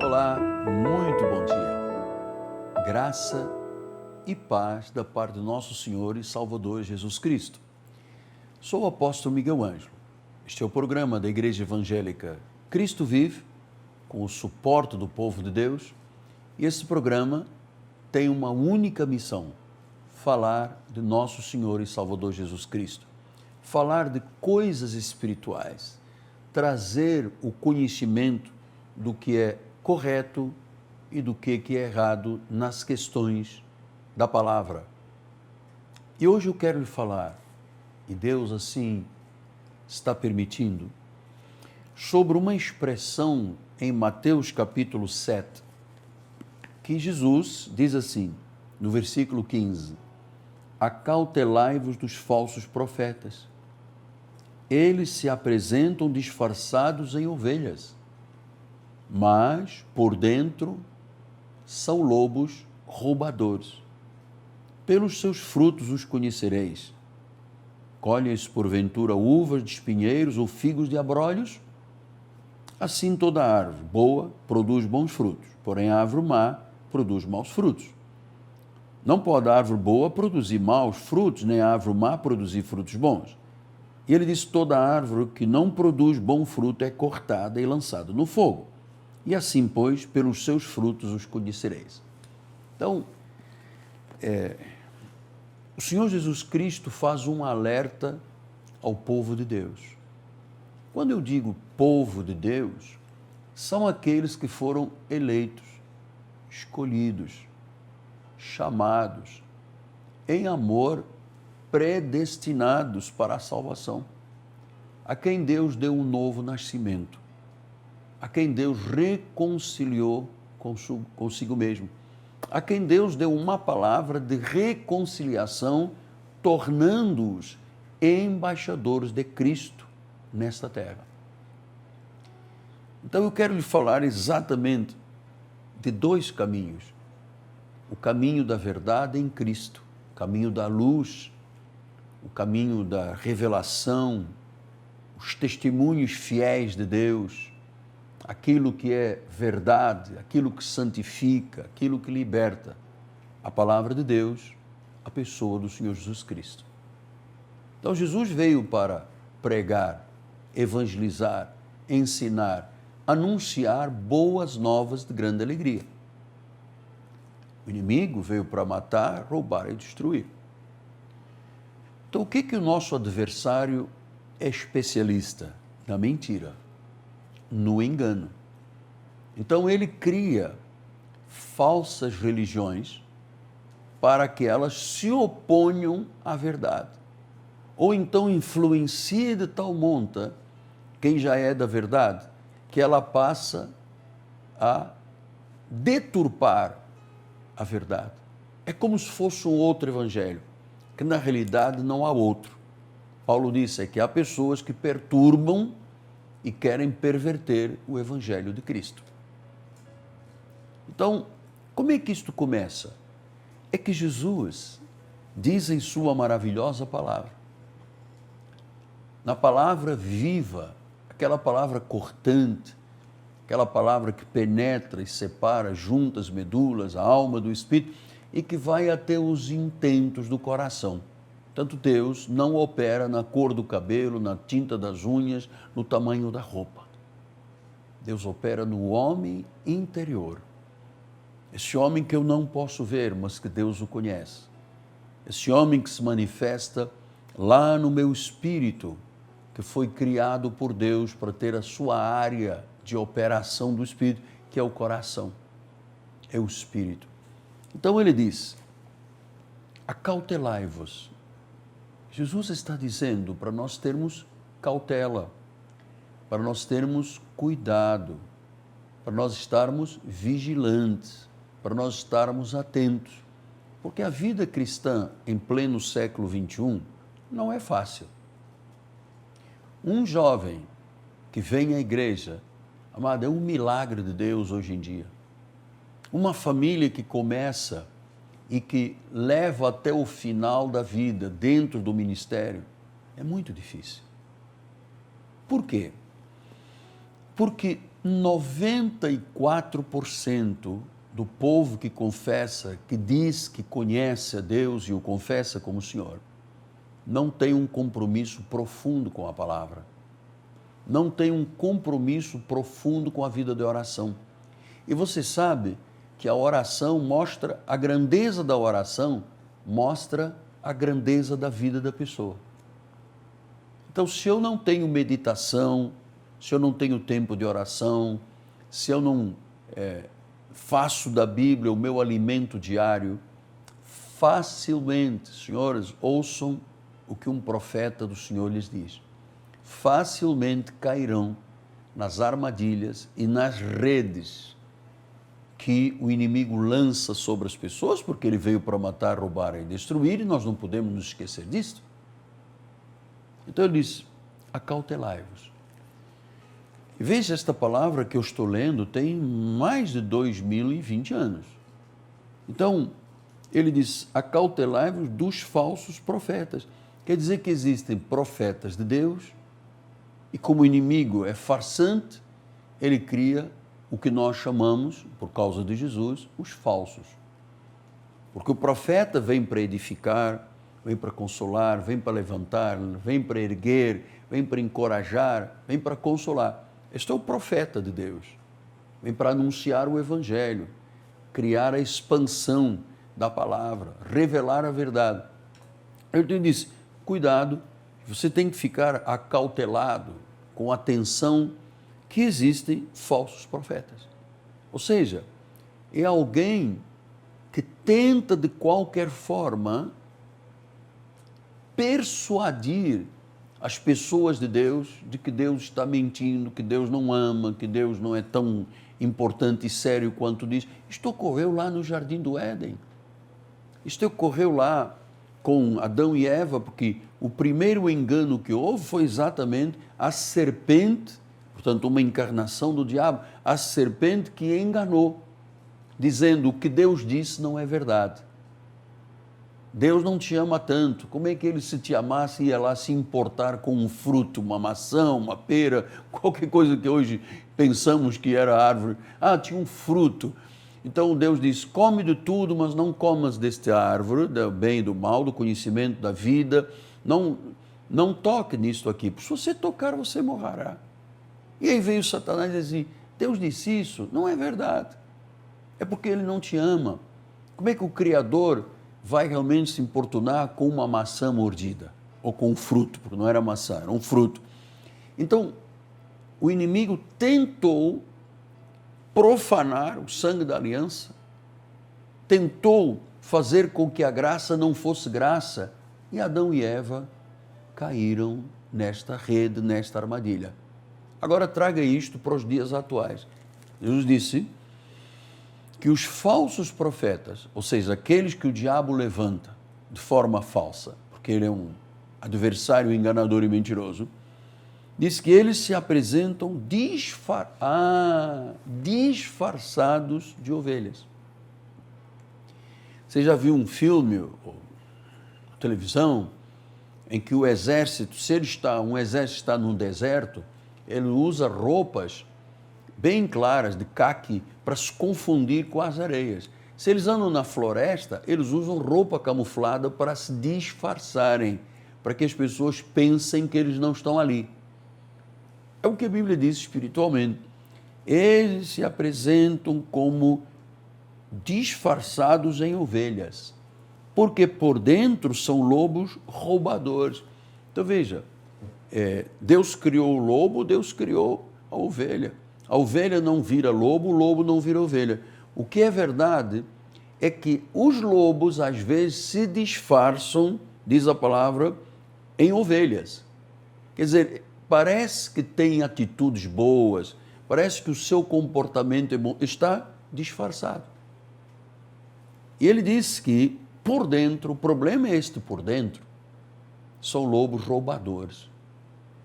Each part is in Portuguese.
Olá, muito bom dia. Graça e paz da parte do nosso Senhor e Salvador Jesus Cristo. Sou o apóstolo Miguel Ângelo. Este é o programa da Igreja Evangélica Cristo Vive, com o suporte do povo de Deus. E esse programa tem uma única missão: falar de nosso Senhor e Salvador Jesus Cristo. Falar de coisas espirituais, trazer o conhecimento do que é correto e do que é errado nas questões da palavra. E hoje eu quero lhe falar, e Deus assim está permitindo, sobre uma expressão em Mateus capítulo 7, que Jesus diz assim, no versículo 15: acautelai-vos dos falsos profetas. Eles se apresentam disfarçados em ovelhas, mas por dentro são lobos roubadores. Pelos seus frutos os conhecereis. Colhem-se porventura uvas de espinheiros ou figos de abrolhos? Assim toda árvore boa produz bons frutos, porém a árvore má produz maus frutos. Não pode a árvore boa produzir maus frutos, nem a árvore má produzir frutos bons. E ele diz: toda árvore que não produz bom fruto é cortada e lançada no fogo. E assim, pois, pelos seus frutos os conhecereis. Então, o Senhor Jesus Cristo faz um alerta ao povo de Deus. Quando eu digo povo de Deus, são aqueles que foram eleitos, escolhidos, chamados, em amor, predestinados para a salvação, a quem Deus deu um novo nascimento, a quem Deus reconciliou consigo mesmo, a quem Deus deu uma palavra de reconciliação, tornando-os embaixadores de Cristo nesta terra. Então eu quero lhe falar exatamente de dois caminhos: o caminho da verdade em Cristo, o caminho da luz, o caminho da revelação, os testemunhos fiéis de Deus, aquilo que é verdade, aquilo que santifica, aquilo que liberta, a palavra de Deus, a pessoa do Senhor Jesus Cristo. Então Jesus veio para pregar, evangelizar, ensinar, anunciar boas novas de grande alegria. O inimigo veio para matar, roubar e destruir. Então o que o nosso adversário é especialista? Na mentira, no engano. Então ele cria falsas religiões para que elas se oponham à verdade. Ou então influencia de tal monta quem já é da verdade, que ela passa a deturpar a verdade. É como se fosse um outro evangelho, que na realidade não há outro. Paulo disse que há pessoas que perturbam e querem perverter o evangelho de Cristo. Então, como é que isto começa? É que Jesus diz em sua maravilhosa palavra, na palavra viva, aquela palavra cortante, aquela palavra que penetra e separa juntas as medulas, a alma do espírito, e que vai até os intentos do coração. Tanto Deus não opera na cor do cabelo, na tinta das unhas, no tamanho da roupa. Deus opera no homem interior. Esse homem que eu não posso ver, mas que Deus o conhece. Esse homem que se manifesta lá no meu espírito, que foi criado por Deus para ter a sua área de operação do espírito, que é o coração, é o espírito. Então ele diz: acautelai-vos. Jesus está dizendo para nós termos cautela, para nós termos cuidado, para nós estarmos vigilantes, para nós estarmos atentos, porque a vida cristã em pleno século XXI não é fácil. Um jovem que vem à igreja, amado, é um milagre de Deus hoje em dia. Uma família que começa e que leva até o final da vida dentro do ministério, é muito difícil. Por quê? Porque 94% do povo que confessa, que diz que conhece a Deus e o confessa como Senhor, não tem um compromisso profundo com a palavra. Não tem um compromisso profundo com a vida de oração. E você sabe que a oração mostra, a grandeza da oração mostra a grandeza da vida da pessoa. Então, se eu não tenho meditação, se eu não tenho tempo de oração, se eu não faço da Bíblia o meu alimento diário, facilmente, senhores, ouçam o que um profeta do Senhor lhes diz, facilmente cairão nas armadilhas e nas redes que o inimigo lança sobre as pessoas, porque ele veio para matar, roubar e destruir, e nós não podemos nos esquecer disso. Então ele diz, acautelai-vos. E veja, esta palavra que eu estou lendo tem mais de 2020 anos. Então, ele diz, acautelai-vos dos falsos profetas. Quer dizer que existem profetas de Deus, e como o inimigo é farsante, ele cria o que nós chamamos, por causa de Jesus, os falsos. Porque o profeta vem para edificar, vem para consolar, vem para levantar, vem para erguer, vem para encorajar, vem para consolar. Este é o profeta de Deus. Vem para anunciar o Evangelho, criar a expansão da palavra, revelar a verdade. Ele disse, cuidado, você tem que ficar acautelado, com atenção, que existem falsos profetas. Ou seja, é alguém que tenta de qualquer forma persuadir as pessoas de Deus de que Deus está mentindo, que Deus não ama, que Deus não é tão importante e sério quanto diz. Isto ocorreu lá no Jardim do Éden. Isto ocorreu lá com Adão e Eva, porque o primeiro engano que houve foi exatamente a serpente, portanto, uma encarnação do diabo, a serpente que enganou, dizendo o que Deus disse não é verdade. Deus não te ama tanto, como é que ele, se te amasse, ia lá se importar com um fruto, uma maçã, uma pera, qualquer coisa que hoje pensamos que era árvore. Ah, tinha um fruto. Então Deus diz, come de tudo, mas não comas desta árvore, do bem e do mal, do conhecimento da vida, não toque nisto aqui, porque se você tocar, você morrerá. E aí veio Satanás e disse, Deus disse isso? Não é verdade. É porque ele não te ama. Como é que o Criador vai realmente se importunar com uma maçã mordida? Ou com um fruto, porque não era maçã, era um fruto. Então, o inimigo tentou profanar o sangue da aliança, tentou fazer com que a graça não fosse graça, e Adão e Eva caíram nesta rede, nesta armadilha. Agora traga isto para os dias atuais. Jesus disse que os falsos profetas, ou seja, aqueles que o diabo levanta de forma falsa, porque ele é um adversário enganador e mentiroso, diz que eles se apresentam disfarçados de ovelhas. Você já viu um filme, ou televisão, em que o exército, um exército está num deserto, ele usa roupas bem claras, de caque, para se confundir com as areias. Se eles andam na floresta, eles usam roupa camuflada para se disfarçarem, para que as pessoas pensem que eles não estão ali. É o que a Bíblia diz espiritualmente. Eles se apresentam como disfarçados em ovelhas, porque por dentro são lobos roubadores. Então veja, Deus criou o lobo, Deus criou a ovelha. A ovelha não vira lobo, o lobo não vira ovelha. O que é verdade é que os lobos às vezes se disfarçam, diz a palavra, em ovelhas. Quer dizer, parece que tem atitudes boas, parece que o seu comportamento é bom, está disfarçado. E ele disse que por dentro, o problema é este por dentro, são lobos roubadores,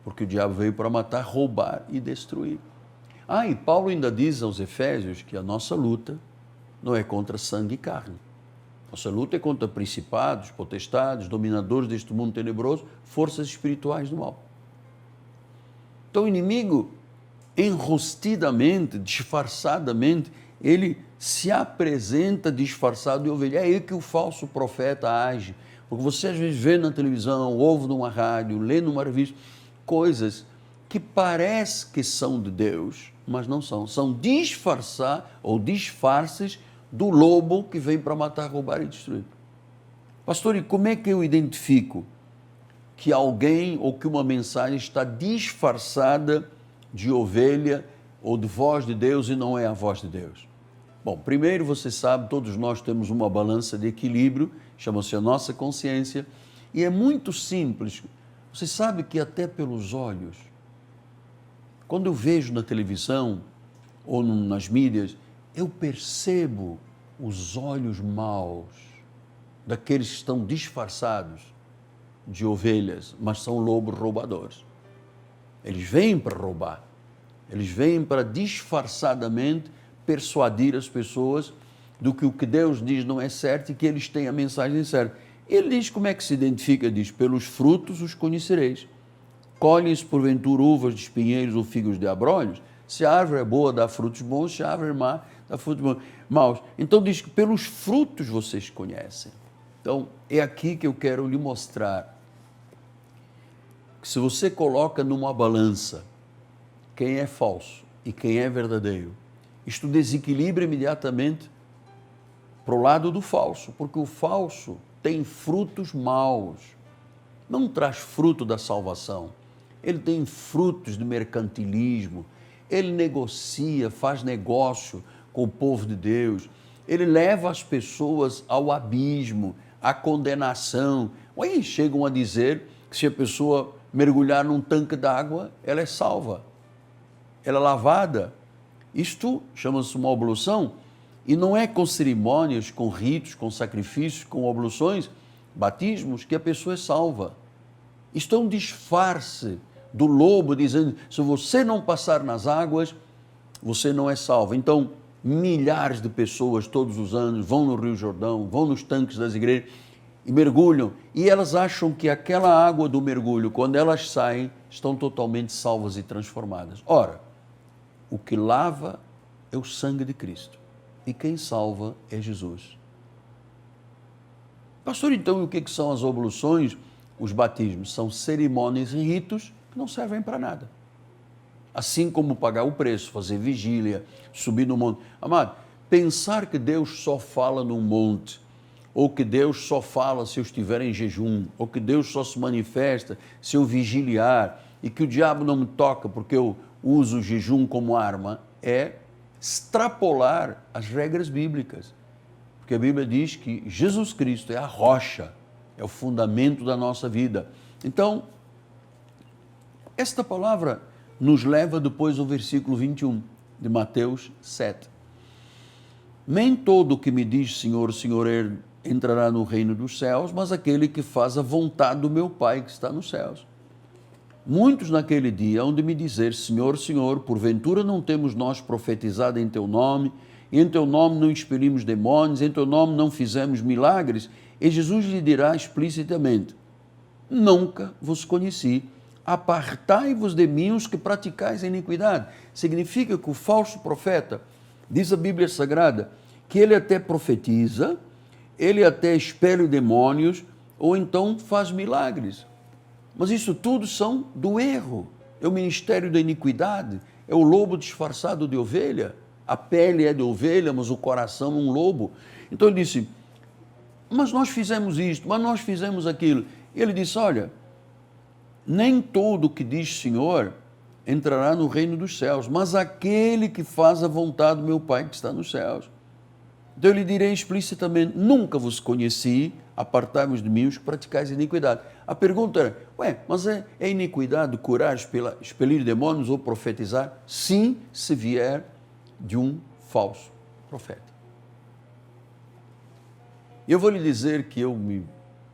porque o diabo veio para matar, roubar e destruir. E Paulo ainda diz aos Efésios que a nossa luta não é contra sangue e carne. Nossa luta é contra principados, potestades, dominadores deste mundo tenebroso, forças espirituais do mal. Então o inimigo enrostidamente, disfarçadamente, ele se apresenta disfarçado de ovelha. É aí que o falso profeta age. Porque você às vezes vê na televisão, ouve numa rádio, lê numa revista, coisas que parece que são de Deus, mas não são. São disfarçar ou disfarces do lobo que vem para matar, roubar e destruir. Pastor, e como é que eu identifico que alguém ou que uma mensagem está disfarçada de ovelha ou de voz de Deus e não é a voz de Deus? Bom, primeiro você sabe, todos nós temos uma balança de equilíbrio, chama-se a nossa consciência, e é muito simples. Você sabe que até pelos olhos, quando eu vejo na televisão ou nas mídias, eu percebo os olhos maus daqueles que estão disfarçados de ovelhas, mas são lobos roubadores. Eles vêm para roubar, eles vêm para disfarçadamente persuadir as pessoas do que o que Deus diz não é certo e que eles têm a mensagem certa. Ele diz como é que se identifica, diz, pelos frutos os conhecereis. Colhem-se porventura uvas de espinheiros ou figos de abrolhos? Se a árvore é boa, dá frutos bons, se a árvore é má, dá frutos maus. Então diz que pelos frutos vocês conhecem. Então é aqui que eu quero lhe mostrar que se você coloca numa balança quem é falso e quem é verdadeiro, isto desequilibra imediatamente para o lado do falso, porque o falso tem frutos maus, não traz fruto da salvação, ele tem frutos de mercantilismo, ele negocia, faz negócio com o povo de Deus, ele leva as pessoas ao abismo, à condenação. Aí chegam a dizer que se a pessoa mergulhar num tanque d'água, ela é salva, ela é lavada. Isto chama-se uma oblação, e não é com cerimônias, com ritos, com sacrifícios, com oblações, batismos, que a pessoa é salva. Isto é um disfarce do lobo dizendo, se você não passar nas águas, você não é salvo. Então, milhares de pessoas todos os anos vão no Rio Jordão, vão nos tanques das igrejas e mergulham, e elas acham que aquela água do mergulho, quando elas saem, estão totalmente salvas e transformadas. Ora, o que lava é o sangue de Cristo. E quem salva é Jesus. Pastor, então, e o que são as oblações, os batismos? São cerimônias e ritos que não servem para nada. Assim como pagar o preço, fazer vigília, subir no monte. Amado, pensar que Deus só fala num monte, ou que Deus só fala se eu estiver em jejum, ou que Deus só se manifesta se eu vigiliar, e que o diabo não me toca porque eu uso o jejum como arma, é extrapolar as regras bíblicas. Porque a Bíblia diz que Jesus Cristo é a rocha, é o fundamento da nossa vida. Então, esta palavra nos leva depois ao versículo 21 de Mateus 7. Nem todo o que me diz Senhor, Senhor entrará no reino dos céus, mas aquele que faz a vontade do meu Pai que está nos céus. Muitos naquele dia hão de me dizer, Senhor, Senhor, porventura não temos nós profetizado em Teu nome, e em Teu nome não expelimos demônios, em Teu nome não fizemos milagres? E Jesus lhe dirá explicitamente, nunca vos conheci, apartai-vos de mim os que praticais a iniquidade. Significa que o falso profeta, diz a Bíblia Sagrada, que ele até profetiza, ele até expele demônios, ou então faz milagres. Mas isso tudo são do erro, é o ministério da iniquidade, é o lobo disfarçado de ovelha, a pele é de ovelha, mas o coração é um lobo. Então ele disse, mas nós fizemos isto, mas nós fizemos aquilo. E ele disse, olha, nem todo o que diz Senhor entrará no reino dos céus, mas aquele que faz a vontade do meu Pai que está nos céus. Então eu lhe direi explicitamente, nunca vos conheci, apartai-vos de mim os que praticais iniquidade. A pergunta era, mas é iniquidade curar, expelir demônios ou profetizar? Sim, se vier de um falso profeta. E eu vou lhe dizer que eu me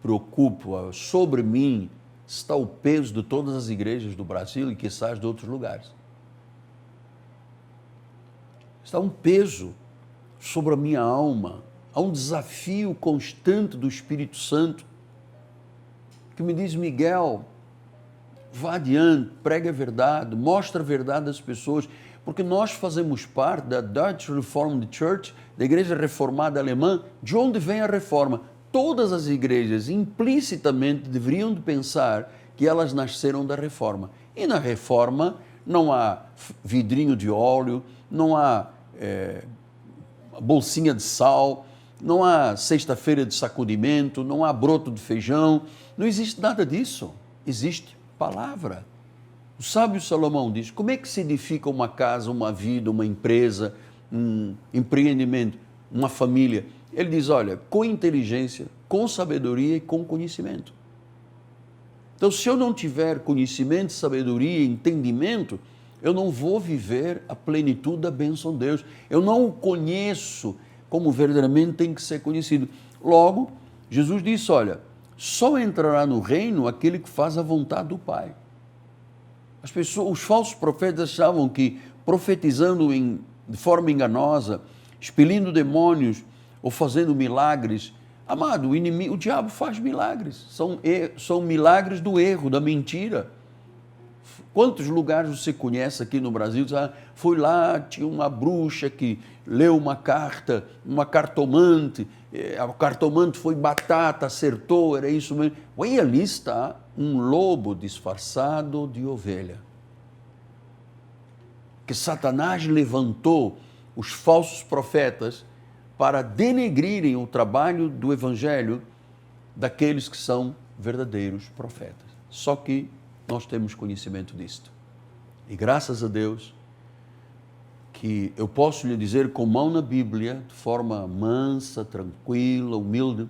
preocupo, sobre mim está o peso de todas as igrejas do Brasil e quizás de outros lugares. Está um peso sobre a minha alma, há um desafio constante do Espírito Santo, que me diz, Miguel, vá adiante, pregue a verdade, mostre a verdade às pessoas, porque nós fazemos parte da Dutch Reformed Church, da Igreja Reformada Alemã, de onde vem a reforma. Todas as igrejas implicitamente deveriam de pensar que elas nasceram da reforma. E na reforma não há vidrinho de óleo, não há bolsinha de sal, não há sexta-feira de sacudimento, não há broto de feijão, não existe nada disso. Existe palavra. O sábio Salomão diz, como é que se edifica uma casa, uma vida, uma empresa, um empreendimento, uma família? Ele diz, olha, com inteligência, com sabedoria e com conhecimento. Então, se eu não tiver conhecimento, sabedoria, entendimento, eu não vou viver a plenitude da bênção de Deus. Eu não o conheço como verdadeiramente tem que ser conhecido. Logo, Jesus disse, olha, só entrará no reino aquele que faz a vontade do Pai. As pessoas, os falsos profetas achavam que profetizando de forma enganosa, expelindo demônios ou fazendo milagres, amado, o diabo faz milagres, são milagres do erro, da mentira. Quantos lugares você conhece aqui no Brasil? Foi lá, tinha uma bruxa que leu uma carta, uma cartomante, a cartomante foi batata, acertou, era isso mesmo. E ali está um lobo disfarçado de ovelha. Que Satanás levantou os falsos profetas para denegrirem o trabalho do evangelho daqueles que são verdadeiros profetas. Só que nós temos conhecimento disto. E graças a Deus que eu posso lhe dizer com mão na Bíblia, de forma mansa, tranquila, humilde,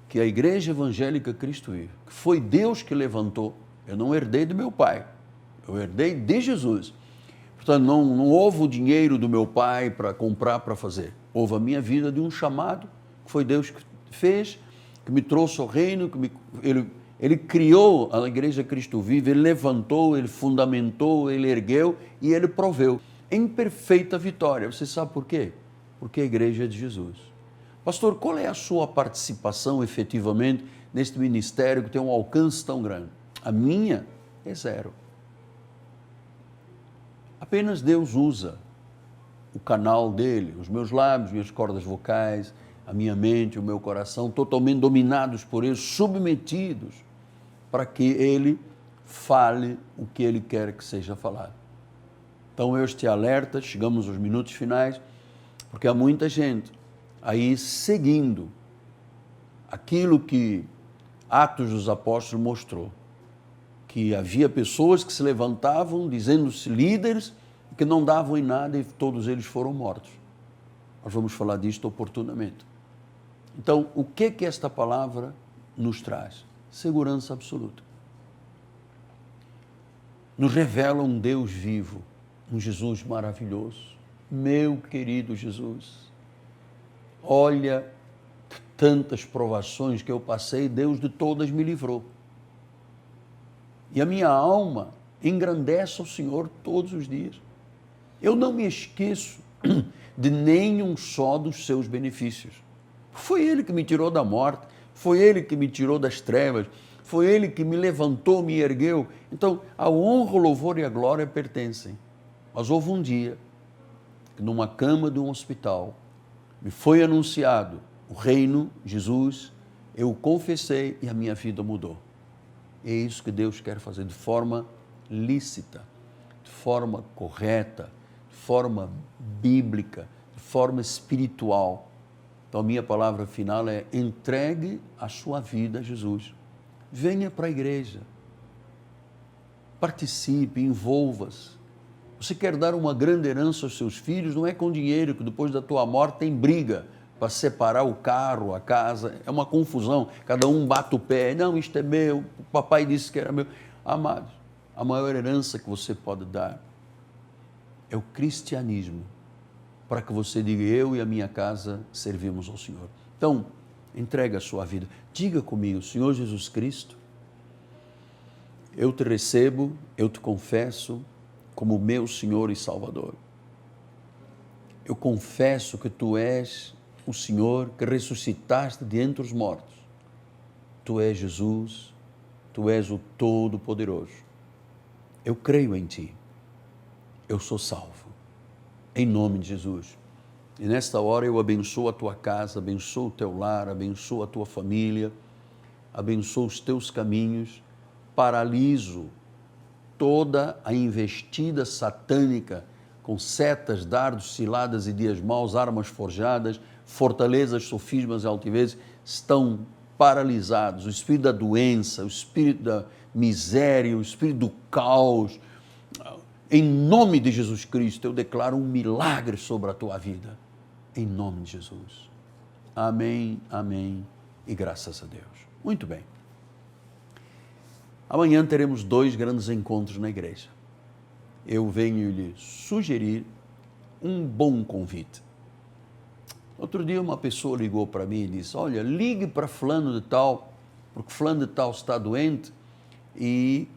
que a Igreja Evangélica Cristo Vive, que foi Deus que levantou, eu não herdei do meu pai, eu herdei de Jesus. Portanto, não houve o dinheiro do meu pai para comprar, para fazer. Houve a minha vida de um chamado, que foi Deus que fez, que me trouxe ao reino, Ele criou a Igreja Cristo Vive, Ele levantou, Ele fundamentou, Ele ergueu e Ele proveu em perfeita vitória. Você sabe por quê? Porque a Igreja é de Jesus. Pastor, qual é a sua participação efetivamente neste ministério que tem um alcance tão grande? A minha é zero. Apenas Deus usa o canal dele, os meus lábios, minhas cordas vocais, a minha mente, o meu coração, totalmente dominados por ele, submetidos, para que ele fale o que ele quer que seja falado. Então, este alerta, chegamos aos minutos finais, porque há muita gente aí seguindo aquilo que Atos dos Apóstolos mostrou, que havia pessoas que se levantavam dizendo-se líderes, que não davam em nada e todos eles foram mortos. Nós vamos falar disto oportunamente. Então, o que esta palavra nos traz? Segurança absoluta. Nos revela um Deus vivo, um Jesus maravilhoso. Meu querido Jesus, olha tantas provações que eu passei, Deus de todas me livrou. E a minha alma engrandece ao Senhor todos os dias. Eu não me esqueço de nenhum só dos seus benefícios. Foi Ele que me tirou da morte, foi Ele que me tirou das trevas, foi Ele que me levantou, me ergueu. Então, a honra, o louvor e a glória pertencem. Mas houve um dia que numa cama de um hospital me foi anunciado o reino, Jesus, eu o confessei e a minha vida mudou. É isso que Deus quer fazer de forma lícita, de forma correta, de forma bíblica, de forma espiritual. Então, a minha palavra final é: entregue a sua vida a Jesus. Venha para a igreja, participe, envolva-se. Você quer dar uma grande herança aos seus filhos, não é com dinheiro, que depois da tua morte tem briga para separar o carro, a casa, é uma confusão, cada um bate o pé, não, isto é meu, o papai disse que era meu. Amados, a maior herança que você pode dar é o cristianismo, para que você diga: eu e a minha casa servimos ao Senhor. Então, entregue a sua vida. Diga comigo: Senhor Jesus Cristo, eu te recebo, eu te confesso como meu Senhor e Salvador. Eu confesso que Tu és o Senhor que ressuscitaste de entre os mortos. Tu és Jesus, Tu és o Todo-Poderoso. eu creio em Ti, eu sou salvo, em nome de Jesus. E nesta hora eu abençoo a tua casa, abençoo o teu lar, abençoo a tua família, abençoo os teus caminhos, paraliso toda a investida satânica com setas, dardos, ciladas e dias maus, armas forjadas, fortalezas, sofismas e altivezes estão paralisados. O espírito da doença, o espírito da miséria, o espírito do caos. Em nome de Jesus Cristo, eu declaro um milagre sobre a tua vida. Em nome de Jesus. Amém, amém e graças a Deus. Muito bem. Amanhã teremos 2 grandes encontros na igreja. Eu venho lhe sugerir um bom convite. Outro dia uma pessoa ligou para mim e disse, olha, ligue para fulano de tal, porque fulano de tal está doente e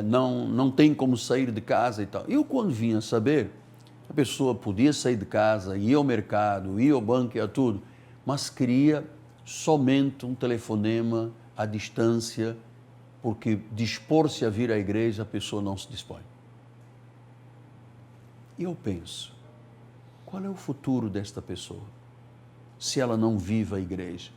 não tem como sair de casa e tal. Eu, quando vim a saber, a pessoa podia sair de casa, ir ao mercado, ir ao banco e a tudo, mas queria somente um telefonema à distância, porque dispor-se a vir à igreja, a pessoa não se dispõe. E eu penso, qual é o futuro desta pessoa? Se ela não vive a igreja,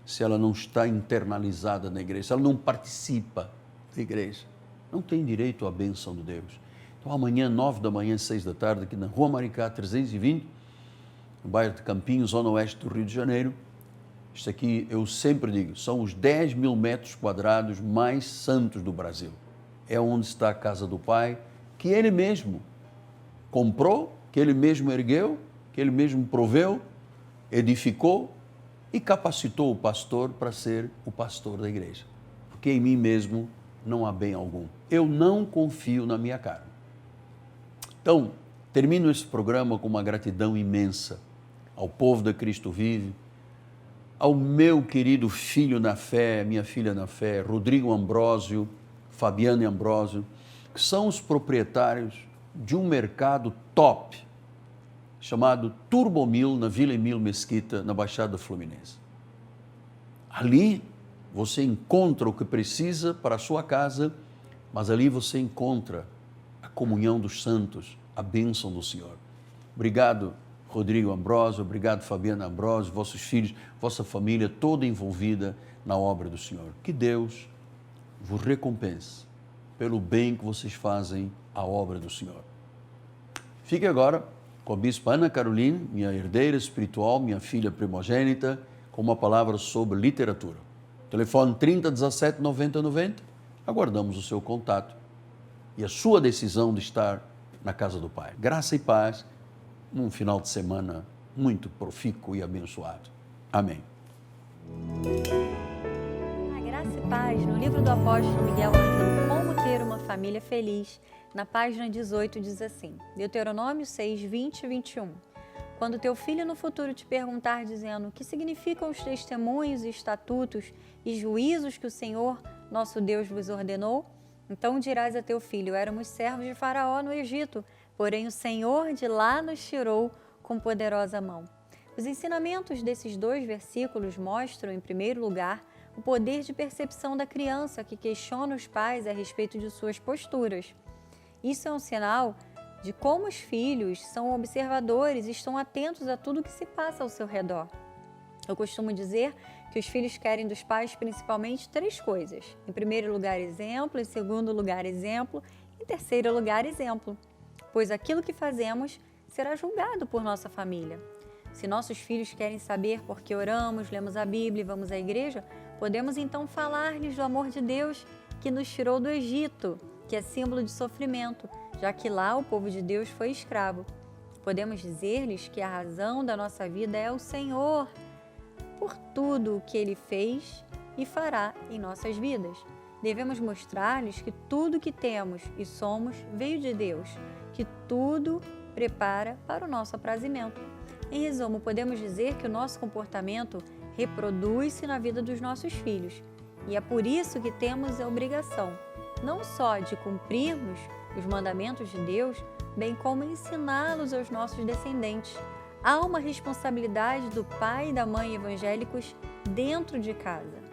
se ela não está internalizada na igreja, se ela não participa da igreja, não tem direito à bênção de Deus. Então amanhã, 9 da manhã, 6 da tarde, aqui na Rua Maricá 320, no bairro de Campinhos, zona oeste do Rio de Janeiro. Isto aqui, eu sempre digo, são os 10 mil metros quadrados mais santos do Brasil. É onde está a casa do Pai, que Ele mesmo comprou, que Ele mesmo ergueu, que Ele mesmo proveu, edificou e capacitou o pastor para ser o pastor da igreja. Porque em mim mesmo não há bem algum. Eu não confio na minha carne. Então, termino esse programa com uma gratidão imensa ao povo da Cristo Vive, ao meu querido filho na fé, minha filha na fé, Rodrigo Ambrósio, Fabiane Ambrósio, que são os proprietários de um mercado top, chamado Turbomil, na Vila Emílio Mesquita, na Baixada Fluminense. Ali você encontra o que precisa para a sua casa, mas ali você encontra a comunhão dos santos, a bênção do Senhor. Obrigado, Rodrigo Ambrósio, obrigado, Fabiana Ambrósio, vossos filhos, vossa família toda envolvida na obra do Senhor. Que Deus vos recompense pelo bem que vocês fazem à obra do Senhor. Fique agora com a Bispa Ana Carolina, minha herdeira espiritual, minha filha primogênita, com uma palavra sobre literatura. Telefone 30 17 90 90. Aguardamos o seu contato e a sua decisão de estar na casa do Pai. Graça e paz, um final de semana muito profícuo e abençoado. Amém. A graça e paz, no livro do apóstolo Miguel Ângelo, Como Ter uma Família Feliz, na página 18 diz assim, Deuteronômio 6, 20 e 21. Quando teu filho no futuro te perguntar dizendo o que significam os testemunhos e estatutos e juízos que o Senhor, nosso Deus, vos ordenou, então dirás a teu filho, éramos servos de Faraó no Egito, porém o Senhor de lá nos tirou com poderosa mão. Os ensinamentos desses 2 versículos mostram, em primeiro lugar, o poder de percepção da criança que questiona os pais a respeito de suas posturas. Isso é um sinal de como os filhos são observadores e estão atentos a tudo que se passa ao seu redor. Eu costumo dizer que os filhos querem dos pais principalmente 3 coisas. Em primeiro lugar, exemplo. Em segundo lugar, exemplo. Em terceiro lugar, exemplo. Pois aquilo que fazemos será julgado por nossa família. Se nossos filhos querem saber por que oramos, lemos a Bíblia e vamos à igreja, podemos então falar-lhes do amor de Deus que nos tirou do Egito, que é símbolo de sofrimento, já que lá o povo de Deus foi escravo. Podemos dizer-lhes que a razão da nossa vida é o Senhor, por tudo o que Ele fez e fará em nossas vidas. Devemos mostrar-lhes que tudo que temos e somos veio de Deus, que tudo prepara para o nosso aprazimento. Em resumo, podemos dizer que o nosso comportamento reproduz-se na vida dos nossos filhos, e é por isso que temos a obrigação, não só de cumprirmos os mandamentos de Deus, bem como ensiná-los aos nossos descendentes. Há uma responsabilidade do pai e da mãe evangélicos dentro de casa.